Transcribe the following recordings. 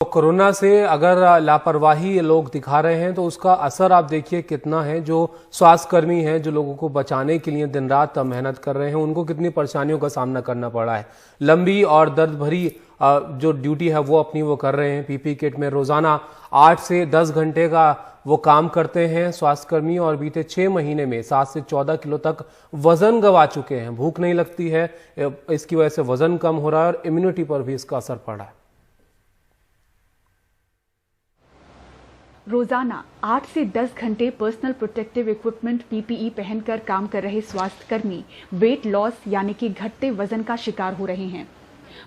तो कोरोना से अगर लापरवाही ये लोग दिखा रहे हैं तो उसका असर आप देखिए कितना है। जो स्वास्थ्यकर्मी हैं, जो लोगों को बचाने के लिए दिन रात मेहनत कर रहे हैं, उनको कितनी परेशानियों का सामना करना पड़ा है। लंबी और दर्द भरी जो ड्यूटी है वो अपनी वो कर रहे हैं। पीपी किट में रोजाना 8 से 10 घंटे का वो काम करते हैं स्वास्थ्यकर्मी, और बीते 6 महीने में 7 से 14 किलो तक वजन गंवा चुके हैं। भूख नहीं लगती है, इसकी वजह से वजन कम हो रहा है और इम्यूनिटी पर भी इसका असर पड़ा है। रोजाना 8 से 10 घंटे पर्सनल प्रोटेक्टिव इक्विपमेंट पीपीई पहनकर काम कर रहे स्वास्थ्यकर्मी वेट लॉस यानी कि घटते वजन का शिकार हो रहे हैं।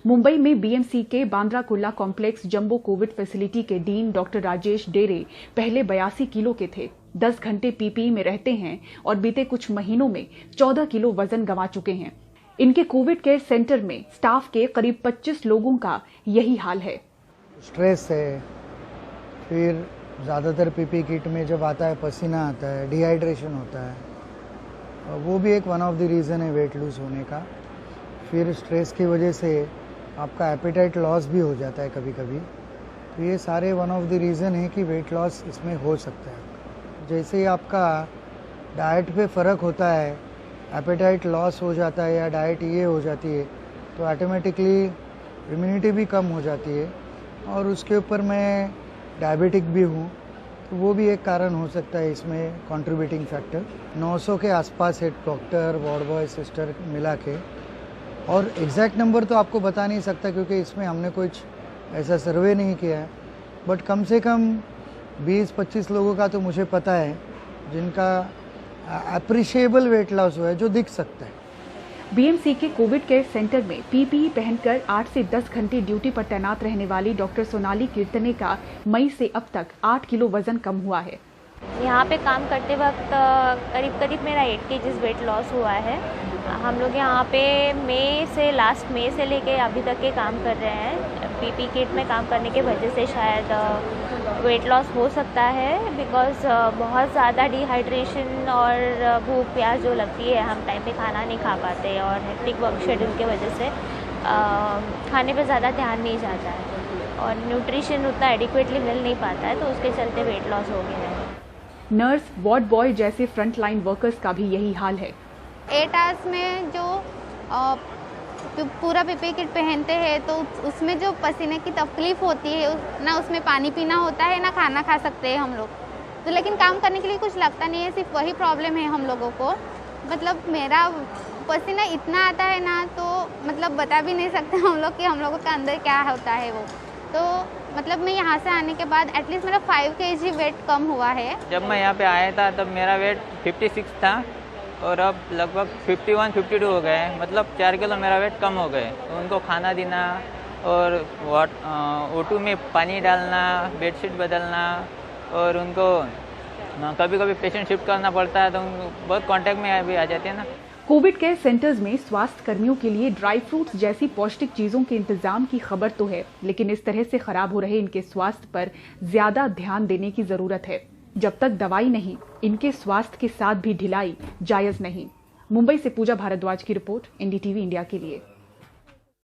मुंबई में बीएमसी के Bandra Kurla complex jumbo Covid facility के डीन डॉक्टर राजेश डेरे पहले 82 किलो के थे। 10 घंटे पीपीई में रहते हैं और बीते कुछ महीनों में 14 किलो वजन गंवा चुके हैं। इनके कोविड केयर सेंटर में स्टाफ के करीब 25 लोगों का यही हाल है। स्ट्रेस है, फिर ज़्यादातर पीपी किट में जब आता है पसीना आता है, डिहाइड्रेशन होता है, वो भी एक वन ऑफ द रीज़न है वेट लूज़ होने का। फिर स्ट्रेस की वजह से आपका एपेटाइट लॉस भी हो जाता है कभी कभी। तो ये सारे वन ऑफ द रीज़न है कि वेट लॉस इसमें हो सकता है। जैसे ही आपका डाइट पे फ़र्क होता है, एपेटाइट लॉस हो जाता है या डाइट ये हो जाती है, तो ऑटोमेटिकली इम्यूनिटी भी कम हो जाती है। और उसके ऊपर मैं डायबिटिक भी हूँ, तो वो भी एक कारण हो सकता है इसमें कंट्रीब्यूटिंग फैक्टर। 900 के आसपास है डॉक्टर, वार्ड बॉय, सिस्टर मिला के, और एग्जैक्ट नंबर तो आपको बता नहीं सकता क्योंकि इसमें हमने कुछ ऐसा सर्वे नहीं किया है, बट कम से कम 20-25 लोगों का तो मुझे पता है जिनका अप्रिशिएबल वेट लॉस हुआ है, जो दिख सकता है। बीएमसी के कोविड केयर सेंटर में पीपीई पहनकर 8 से 10 घंटे ड्यूटी पर तैनात रहने वाली डॉक्टर सोनाली कीर्तने का मई से अब तक 8 किलो वजन कम हुआ है। यहाँ पे काम करते वक्त करीब मेरा 8 kg वेट लॉस हुआ है। हम लोग यहाँ पे लास्ट मई से लेके अभी तक के काम कर रहे हैं। पीपी किट में काम करने की वजह से शायद वेट लॉस हो सकता है, बिकॉज बहुत ज़्यादा डिहाइड्रेशन और भूख प्यास जो लगती है, हम टाइम पे खाना नहीं खा पाते और हेक्टिक वर्क शेड्यूल की वजह से खाने पे ज़्यादा ध्यान नहीं जाता है और न्यूट्रिशन उतना एडिक्वेटली मिल नहीं पाता है, तो उसके चलते वेट लॉस हो गया है। नर्स, वार्ड बॉय जैसे फ्रंटलाइन वर्कर्स का भी यही हाल है। 8 आवर्स में जो पूरा पीपी किट पहनते हैं तो उसमें जो पसीने की तकलीफ होती है, ना उसमें पानी पीना होता है ना खाना खा सकते हैं हम लोग, तो लेकिन काम करने के लिए कुछ लगता नहीं है। सिर्फ वही प्रॉब्लम है हम लोगों को। मतलब मेरा पसीना इतना आता है ना, तो मतलब बता भी नहीं सकते हम लोग कि हम लोगों के अंदर क्या होता है वो। तो मतलब मैं यहाँ से आने के बाद एटलीस्ट मेरा 5 kg वेट कम हुआ है। जब मैं यहाँ पे आया था तब मेरा वेट 56 था और अब लगभग 51-52 हो गए। मतलब 4 किलो मेरा वेट कम हो गए। तो उनको खाना देना और O2 में पानी डालना, बेडशीट बदलना, और उनको कभी कभी पेशेंट शिफ्ट करना पड़ता है, तो बहुत कांटेक्ट में भी आ जाते हैं ना। कोविड केयर सेंटर्स में स्वास्थ्य कर्मियों के लिए ड्राई फ्रूट्स जैसी पौष्टिक चीजों के इंतजाम की खबर तो है, लेकिन इस तरह से खराब हो रहे इनके स्वास्थ्य पर ज्यादा ध्यान देने की जरूरत है। जब तक दवाई नहीं, इनके स्वास्थ्य के साथ भी ढिलाई जायज नहीं। मुंबई से पूजा भारद्वाज की रिपोर्ट, एनडीटीवी इंडिया के लिए।